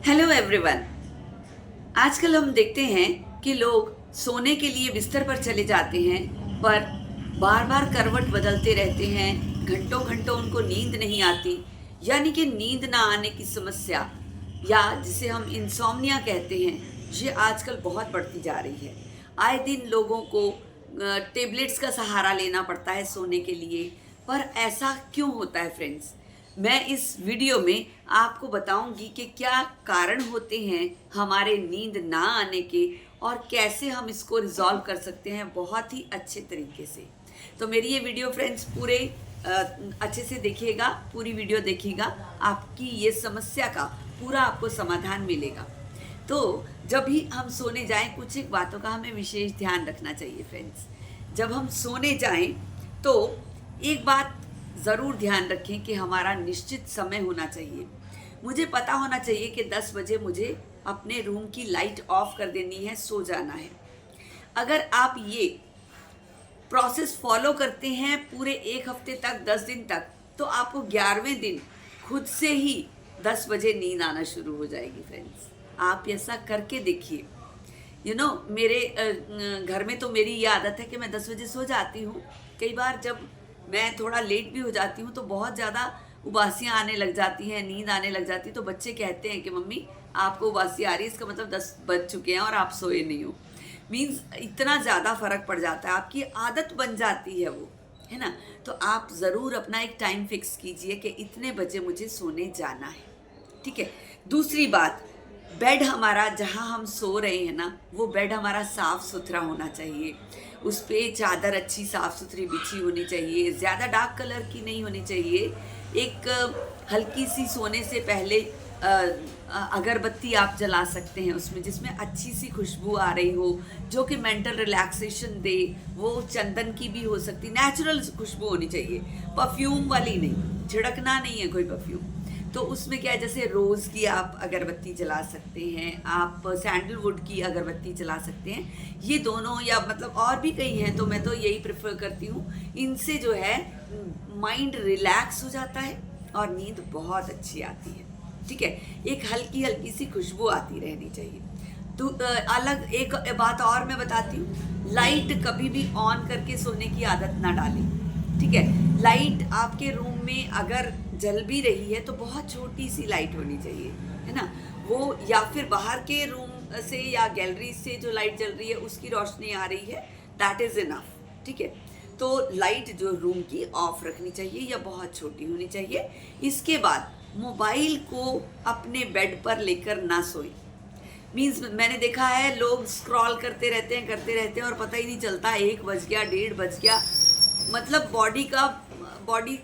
Hello everyone. आजकल हम देखते हैं कि लोग सोने के लिए बिस्तर पर चले जाते हैं, पर बार बार करवट बदलते रहते हैं। घंटों घंटों उनको नींद नहीं आती, यानी कि नींद ना आने की समस्या या जिसे हम इंसोम्निया कहते हैं, ये आजकल बहुत बढ़ती जा रही है। आए दिन लोगों को टेबलेट्स का सहारा लेना पड़ता है सोने के लिए। पर ऐसा क्यों होता है फ्रेंड्स? मैं इस वीडियो में आपको बताऊंगी कि क्या कारण होते हैं हमारे नींद ना आने के और कैसे हम इसको रिजॉल्व कर सकते हैं बहुत ही अच्छे तरीके से। तो मेरी ये वीडियो फ्रेंड्स पूरे अच्छे से देखिएगा, पूरी वीडियो देखिएगा, आपकी ये समस्या का पूरा आपको समाधान मिलेगा। तो जब भी हम सोने जाएं, कुछ एक बातों का हमें विशेष ध्यान रखना चाहिए फ्रेंड्स। जब हम सोने जाएं तो एक बात ज़रूर ध्यान रखें कि हमारा निश्चित समय होना चाहिए। मुझे पता होना चाहिए कि 10 बजे मुझे अपने रूम की लाइट ऑफ कर देनी है, सो जाना है। अगर आप ये प्रोसेस फॉलो करते हैं पूरे एक हफ्ते तक, 10 दिन तक, तो आपको 11वें दिन खुद से ही 10 बजे नींद आना शुरू हो जाएगी फ्रेंड्स। आप ऐसा करके देखिए। मेरे घर में तो मेरी ये आदत है कि मैं 10 बजे सो जाती हूँ। कई बार जब मैं थोड़ा लेट भी हो जाती हूँ तो बहुत ज़्यादा उबासियाँ आने लग जाती हैं, नींद आने लग जाती है, तो बच्चे कहते हैं कि मम्मी आपको उबासी आ रही है, इसका मतलब 10 बज चुके हैं और आप सोए नहीं हो। मीन्स इतना ज़्यादा फ़र्क पड़ जाता है, आपकी आदत बन जाती है वो, है ना। तो आप ज़रूर अपना एक टाइम फिक्स कीजिए कि इतने बजे मुझे सोने जाना है, ठीक है। दूसरी बात, बेड हमारा जहाँ हम सो रहे हैं ना, वो बेड हमारा साफ़ सुथरा होना चाहिए। उस पर चादर अच्छी साफ़ सुथरी बिछी होनी चाहिए, ज़्यादा डार्क कलर की नहीं होनी चाहिए। एक हल्की सी सोने से पहले अगरबत्ती आप जला सकते हैं उसमें, जिसमें अच्छी सी खुशबू आ रही हो, जो कि मेंटल रिलैक्सेशन दे। वो चंदन की भी हो सकती, नेचुरल खुशबू होनी चाहिए, परफ्यूम वाली नहीं, छिड़कना नहीं है कोई परफ्यूम। तो उसमें क्या है, जैसे रोज़ की आप अगरबत्ती जला सकते हैं, आप सैंडलवुड की अगरबत्ती जला सकते हैं। ये दोनों, या मतलब और भी कई हैं, तो मैं तो यही प्रेफर करती हूँ। इनसे जो है माइंड रिलैक्स हो जाता है और नींद बहुत अच्छी आती है, ठीक है। एक हल्की हल्की सी खुशबू आती रहनी चाहिए। तो अलग एक बात और मैं बताती हूँ, लाइट कभी भी ऑन करके सोने की आदत ना डालें, ठीक है। लाइट आपके रूम में अगर जल भी रही है तो बहुत छोटी सी लाइट होनी चाहिए, है ना। वो या फिर बाहर के रूम से या गैलरी से जो लाइट जल रही है उसकी रोशनी आ रही है, दैट इज़ इनफ, ठीक है। तो लाइट जो रूम की ऑफ रखनी चाहिए या बहुत छोटी होनी चाहिए। इसके बाद मोबाइल को अपने बेड पर लेकर ना सोएं। मीन्स मैंने देखा है लोग स्क्रॉल करते रहते हैं और पता ही नहीं चलता, 1 बज गया, 1:30 बज गया। मतलब बॉडी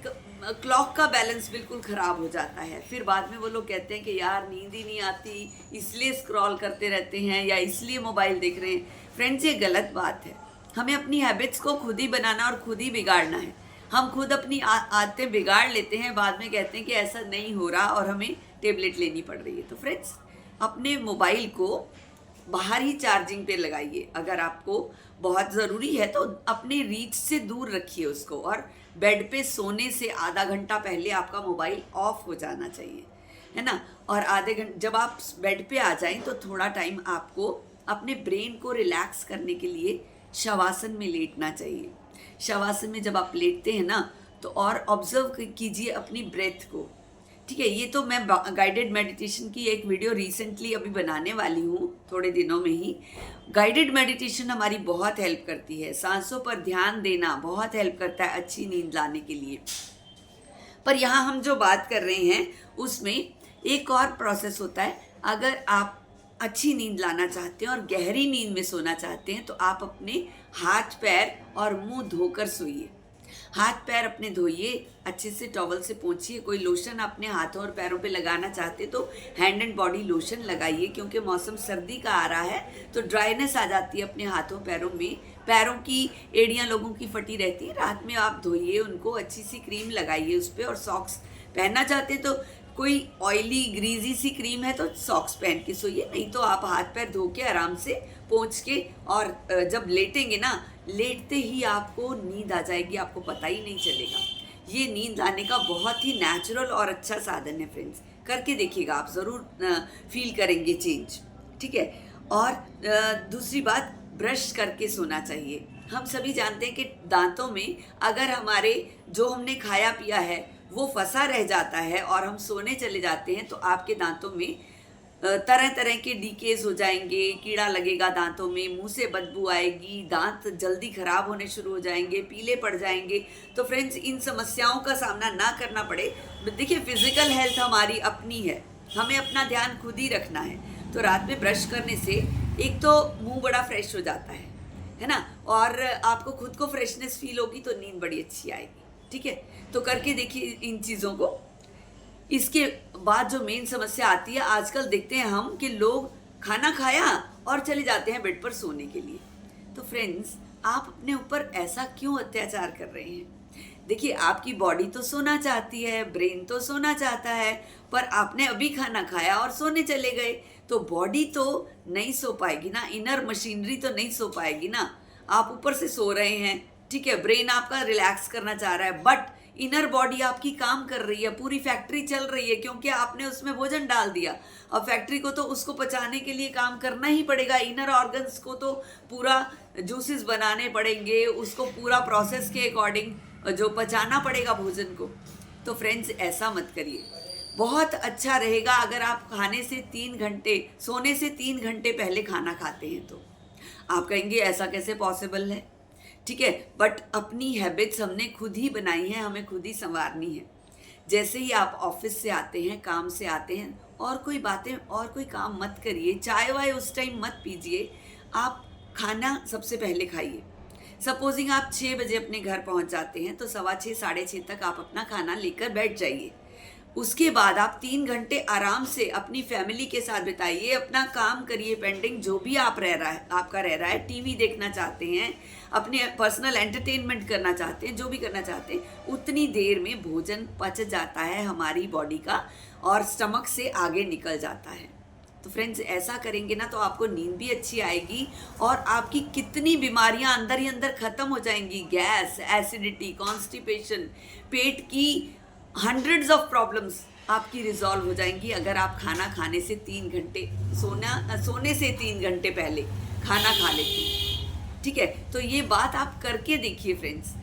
क्लॉक का बैलेंस बिल्कुल ख़राब हो जाता है। फिर बाद में वो लोग कहते हैं कि यार नींद ही नहीं आती, इसलिए स्क्रॉल करते रहते हैं या इसलिए मोबाइल देख रहे हैं। फ्रेंड्स, ये गलत बात है। हमें अपनी हैबिट्स को खुद ही बनाना और खुद ही बिगाड़ना है। हम खुद अपनी आदतें बिगाड़ लेते हैं, बाद में कहते हैं कि ऐसा नहीं हो रहा और हमें टेबलेट लेनी पड़ रही है। तो फ्रेंड्स, अपने मोबाइल को बाहर ही चार्जिंग पे लगाइए। अगर आपको बहुत ज़रूरी है तो अपने रीच से दूर रखिए उसको, और बेड पे सोने से आधा घंटा पहले आपका मोबाइल ऑफ हो जाना चाहिए, है ना। और आधे घंटे जब आप बेड पे आ जाएं तो थोड़ा टाइम आपको अपने ब्रेन को रिलैक्स करने के लिए शवासन में लेटना चाहिए। शवासन में जब आप लेटते हैं ना, तो और ऑब्जर्व कीजिए अपनी ब्रेथ को, ठीक है। ये तो मैं गाइडेड मेडिटेशन की एक वीडियो रिसेंटली अभी बनाने वाली हूँ, थोड़े दिनों में ही। गाइडेड मेडिटेशन हमारी बहुत हेल्प करती है, सांसों पर ध्यान देना बहुत हेल्प करता है अच्छी नींद लाने के लिए। पर यहाँ हम जो बात कर रहे हैं उसमें एक और प्रोसेस होता है। अगर आप अच्छी नींद लाना चाहते हैं और गहरी नींद में सोना चाहते हैं तो आप अपने हाथ पैर और मुंह धोकर सोइए। हाथ पैर अपने धोइए, अच्छे से टॉवल से पोंछिए। कोई लोशन अपने हाथों और पैरों पे लगाना चाहते तो हैंड एंड बॉडी लोशन लगाइए, क्योंकि मौसम सर्दी का आ रहा है तो ड्राइनेस आ जाती है अपने हाथों पैरों में। पैरों की एड़ियाँ लोगों की फटी रहती है, रात में आप धोइए उनको, अच्छी सी क्रीम लगाइए उस पर। और सॉक्स पहनना चाहते तो कोई ऑयली ग्रीजी सी क्रीम है तो सॉक्स पहन के सोइए, नहीं तो आप हाथ पैर धो के आराम से पोंछ के, और जब लेटेंगे ना, लेटते ही आपको नींद आ जाएगी, आपको पता ही नहीं चलेगा। ये नींद आने का बहुत ही नेचुरल और अच्छा साधन है फ्रेंड्स। करके देखिएगा, आप ज़रूर फील करेंगे चेंज, ठीक है। और दूसरी बात, ब्रश करके सोना चाहिए। हम सभी जानते हैं कि दांतों में अगर हमारे जो हमने खाया पिया है वो फंसा रह जाता है और हम सोने चले जाते हैं तो आपके दांतों में तरह तरह के डीकेज हो जाएंगे, कीड़ा लगेगा दांतों में, मुंह से बदबू आएगी, दांत जल्दी खराब होने शुरू हो जाएंगे, पीले पड़ जाएंगे। तो फ्रेंड्स, इन समस्याओं का सामना ना करना पड़े। देखिए, फिजिकल हेल्थ हमारी अपनी है, हमें अपना ध्यान खुद ही रखना है। तो रात में ब्रश करने से एक तो मुंह बड़ा फ्रेश हो जाता है ना, और आपको खुद को फ्रेशनेस फील होगी तो नींद बड़ी अच्छी आएगी, ठीक है। तो करके देखिए इन चीज़ों को। इसके बाद जो मेन समस्या आती है, आजकल देखते हैं हम कि लोग खाना खाया और चले जाते हैं बेड पर सोने के लिए। तो फ्रेंड्स, आप अपने ऊपर ऐसा क्यों अत्याचार कर रहे हैं? देखिए, आपकी बॉडी तो सोना चाहती है, ब्रेन तो सोना चाहता है, पर आपने अभी खाना खाया और सोने चले गए तो बॉडी तो नहीं सो पाएगी ना, इनर मशीनरी तो नहीं सो पाएगी ना। आप ऊपर से सो रहे हैं, ठीक है, ब्रेन आपका रिलैक्स करना चाह रहा है, बट इनर बॉडी आपकी काम कर रही है, पूरी फैक्ट्री चल रही है, क्योंकि आपने उसमें भोजन डाल दिया। अब फैक्ट्री को तो उसको पचाने के लिए काम करना ही पड़ेगा, इनर ऑर्गन्स को तो पूरा जूसेस बनाने पड़ेंगे, उसको पूरा प्रोसेस के अकॉर्डिंग जो पचाना पड़ेगा भोजन को। तो फ्रेंड्स, ऐसा मत करिए। बहुत अच्छा रहेगा अगर आप खाने से 3 घंटे, सोने से 3 घंटे पहले खाना खाते हैं। तो आप कहेंगे ऐसा कैसे पॉसिबल है, ठीक है, बट अपनी हैबिट्स हमने खुद ही बनाई हैं, हमें खुद ही संवारनी है। जैसे ही आप ऑफिस से आते हैं, काम से आते हैं, और कोई बातें और कोई काम मत करिए, चाय वाय उस टाइम मत पीजिए, आप खाना सबसे पहले खाइए। सपोजिंग आप 6 बजे अपने घर पहुंच जाते हैं तो 6:15 साढ़े 6 तक आप अपना खाना लेकर बैठ जाइए। उसके बाद आप 3 घंटे आराम से अपनी फैमिली के साथ बिताइए, अपना काम करिए, पेंडिंग जो भी आपका रह रहा है, टीवी देखना चाहते हैं, अपने पर्सनल एंटरटेनमेंट करना चाहते हैं, जो भी करना चाहते हैं, उतनी देर में भोजन पच जाता है हमारी बॉडी का और स्टमक से आगे निकल जाता है। तो फ्रेंड्स, ऐसा करेंगे ना तो आपको नींद भी अच्छी आएगी और आपकी कितनी बीमारियां अंदर ही अंदर खत्म हो जाएंगी। गैस, एसिडिटी, कॉन्स्टिपेशन, पेट की हंड्रेड्स ऑफ प्रॉब्लम्स आपकी रिजॉल्व हो जाएंगी अगर आप खाना खाने से 3 घंटे, सोने से 3 घंटे पहले खाना खा लेते हैं, ठीक है। तो ये बात आप करके देखिए फ्रेंड्स।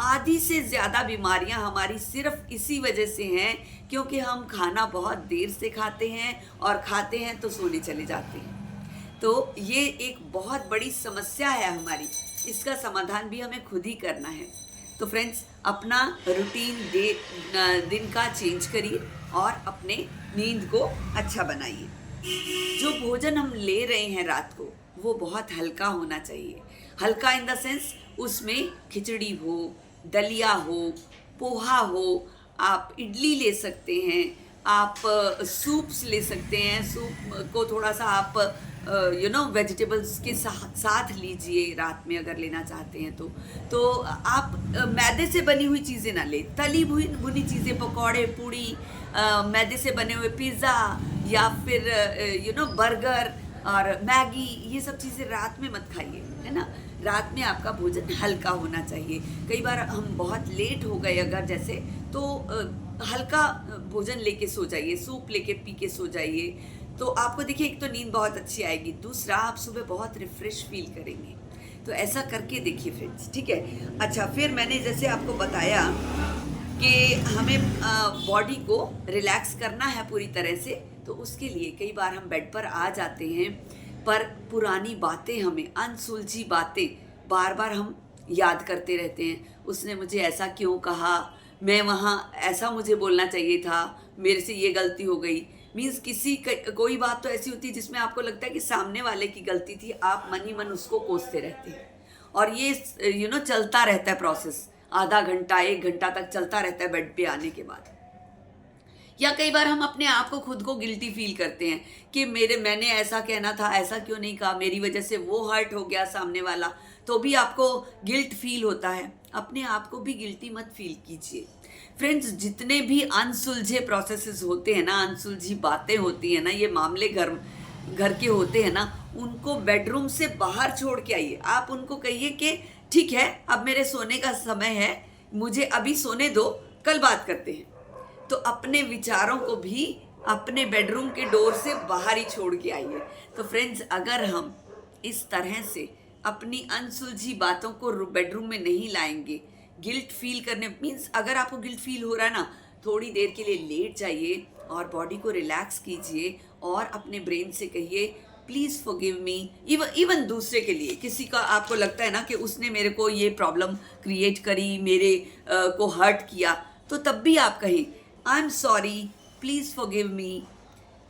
आधी से ज़्यादा बीमारियां हमारी सिर्फ इसी वजह से हैं क्योंकि हम खाना बहुत देर से खाते हैं और खाते हैं तो सोने चले जाते हैं। तो ये एक बहुत बड़ी समस्या है हमारी, इसका समाधान भी हमें खुद ही करना है। तो फ्रेंड्स, अपना रूटीन दिन का चेंज करिए और अपने नींद को अच्छा बनाइए। जो भोजन हम ले रहे हैं रात को वो बहुत हल्का होना चाहिए। हल्का इन द सेंस, उसमें खिचड़ी हो, दलिया हो, पोहा हो, आप इडली ले सकते हैं, आप सूप्स ले सकते हैं। सूप को थोड़ा सा आप वेजिटेबल्स के साथ लीजिए रात में अगर लेना चाहते हैं तो आप मैदे से बनी हुई चीज़ें ना लें, तली भुनी चीज़ें, पकौड़े, पूड़ी, मैदे से बने हुए पिज़्ज़ा या फिर बर्गर और मैगी, ये सब चीज़ें रात में मत खाइए, है ना। रात में आपका भोजन हल्का होना चाहिए। कई बार हम बहुत लेट हो गए अगर जैसे, तो हल्का भोजन लेके सो जाइए, सूप लेके पी के सो जाइए, तो आपको देखिए एक तो नींद बहुत अच्छी आएगी, दूसरा आप सुबह बहुत रिफ्रेश फील करेंगे। तो ऐसा करके देखिए फ्रेंड्स, ठीक है। अच्छा, फिर मैंने जैसे आपको बताया कि हमें बॉडी को रिलैक्स करना है पूरी तरह से, तो उसके लिए कई बार हम बेड पर आ जाते हैं पर पुरानी बातें, हमें अनसुलझी बातें बार बार हम याद करते रहते हैं। उसने मुझे ऐसा क्यों कहा, मैं वहाँ ऐसा मुझे बोलना चाहिए था, मेरे से ये गलती हो गई। मीन्स कोई बात तो ऐसी होती है जिसमें आपको लगता है कि सामने वाले की गलती थी, आप मन ही मन उसको कोसते रहते हैं और ये चलता रहता है प्रोसेस, आधा घंटा 1 घंटा तक चलता रहता है बेड पे आने के बाद। या कई बार हम अपने आप को खुद को गिल्टी फील करते हैं कि मैंने ऐसा कहना था, ऐसा क्यों नहीं कहा, मेरी वजह से वो हर्ट हो गया सामने वाला, तो भी आपको गिल्ट फील होता है। अपने आप को भी गिल्टी मत फील कीजिए फ्रेंड्स। जितने भी अनसुलझे प्रोसेसेस होते हैं ना, अनसुलझी बातें होती हैं ना, ये मामले घर के होते हैं ना, उनको बेडरूम से बाहर छोड़ के आइए। आप उनको कहिए कि ठीक है, अब मेरे सोने का समय है, मुझे अभी सोने दो, कल बात करते हैं। तो अपने विचारों को भी अपने बेडरूम के डोर से बाहर ही छोड़ के आइए। तो फ्रेंड्स, अगर हम इस तरह से अपनी अनसुलझी बातों को बेडरूम में नहीं लाएंगे, गिल्ट फील करने मीन्स अगर आपको गिल्ट फील हो रहा है ना, थोड़ी देर के लिए लेट जाइए और बॉडी को रिलैक्स कीजिए और अपने ब्रेन से कहिए प्लीज़ फॉरगिव मी। इवन दूसरे के लिए, किसी का आपको लगता है ना कि उसने मेरे को ये प्रॉब्लम क्रिएट करी, मेरे को हर्ट किया, तो तब भी आप कहें I am sorry, please forgive me,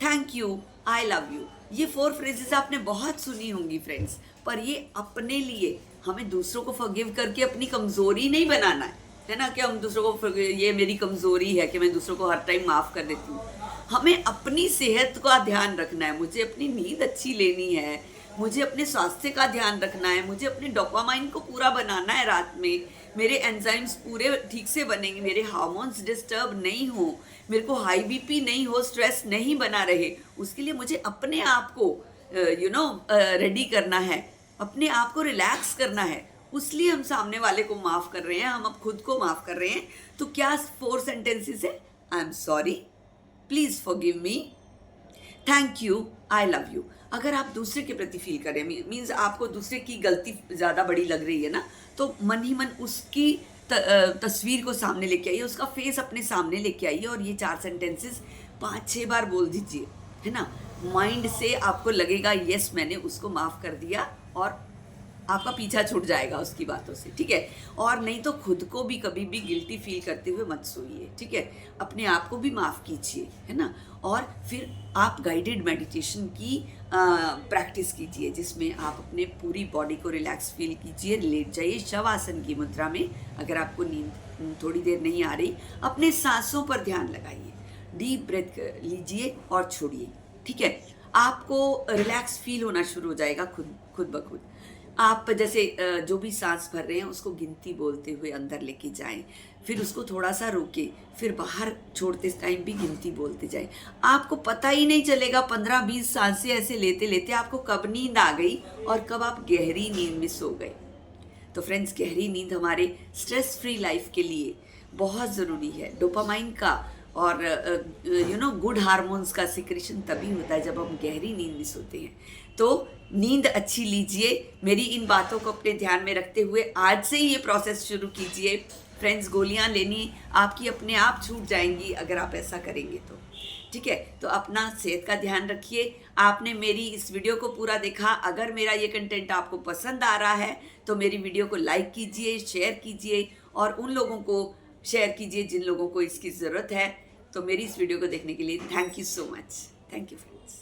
thank you, I love you. ये 4 फ्रेजेस आपने बहुत सुनी होंगी फ्रेंड्स, पर ये अपने लिए, हमें दूसरों को फॉरगिव करके अपनी कमज़ोरी नहीं बनाना है ना, कि हम दूसरों को ये मेरी कमज़ोरी है कि मैं दूसरों को हर टाइम माफ़ कर देती हूँ। हमें अपनी सेहत का ध्यान रखना है, मुझे अपनी नींद अच्छी लेनी है, मुझे अपने स्वास्थ्य का ध्यान रखना है, मुझे अपने डोपामाइन को पूरा बनाना है रात में, मेरे एंजाइम्स पूरे ठीक से बनेंगे, मेरे हार्मोन्स डिस्टर्ब नहीं हो, मेरे को हाई बीपी नहीं हो, स्ट्रेस नहीं बना रहे, उसके लिए मुझे अपने आप को रेडी करना है, अपने आप को रिलैक्स करना है। उसलिए हम सामने वाले को माफ़ कर रहे हैं, हम अब खुद को माफ़ कर रहे हैं। तो क्या 4 सेंटेंसेस है? I am sorry, please forgive me, thank you, I love you. अगर आप दूसरे के प्रति फील करें, मीन्स आपको दूसरे की गलती ज़्यादा बड़ी लग रही है ना, तो मन ही मन उसकी तस्वीर को सामने लेके आइए, उसका फेस अपने सामने लेके आइए और ये 4 सेंटेंसेस 5-6 बार बोल दीजिए, है ना। माइंड से आपको लगेगा यस मैंने उसको माफ़ कर दिया, और आपका पीछा छूट जाएगा उसकी बातों से, ठीक है। और नहीं तो खुद को भी कभी भी गिल्टी फील करते हुए मत सोइए, ठीक है। अपने आप को भी माफ़ कीजिए, है ना। और फिर आप गाइडेड मेडिटेशन की प्रैक्टिस कीजिए, जिसमें आप अपने पूरी बॉडी को रिलैक्स फील कीजिए, लेट जाइए शवासन की मुद्रा में। अगर आपको नींद थोड़ी देर नहीं आ रही, अपने सांसों पर ध्यान लगाइए, डीप ब्रेथ लीजिए और छोड़िए, ठीक है। आपको रिलैक्स फील होना शुरू हो जाएगा खुद ब खुद। आप जैसे जो भी सांस भर रहे हैं उसको गिनती बोलते हुए अंदर लेके जाएं, फिर उसको थोड़ा सा रोके, फिर बाहर छोड़ते टाइम भी गिनती बोलते जाएं। आपको पता ही नहीं चलेगा 15-20 सांसें ऐसे लेते लेते आपको कब नींद आ गई और कब आप गहरी नींद में सो गए। तो फ्रेंड्स, गहरी नींद हमारे स्ट्रेस फ्री लाइफ के लिए बहुत ज़रूरी है। डोपामाइन का और गुड हार्मोन्स का सिक्रेशन तभी होता है जब हम गहरी नींद में सोते हैं। तो नींद अच्छी लीजिए। मेरी इन बातों को अपने ध्यान में रखते हुए आज से ही ये प्रोसेस शुरू कीजिए। फ्रेंड्स, गोलियां लेनी आपकी अपने आप छूट जाएंगी अगर आप ऐसा करेंगे तो, ठीक है। तो अपना सेहत का ध्यान रखिए। आपने मेरी इस वीडियो को पूरा देखा। अगर मेरा ये कंटेंट आपको पसंद आ रहा है तो मेरी वीडियो को लाइक कीजिए, शेयर कीजिए और उन लोगों को शेयर कीजिए जिन लोगों को इसकी ज़रूरत है। तो मेरी इस वीडियो को देखने के लिए thank you so much. Thank you friends.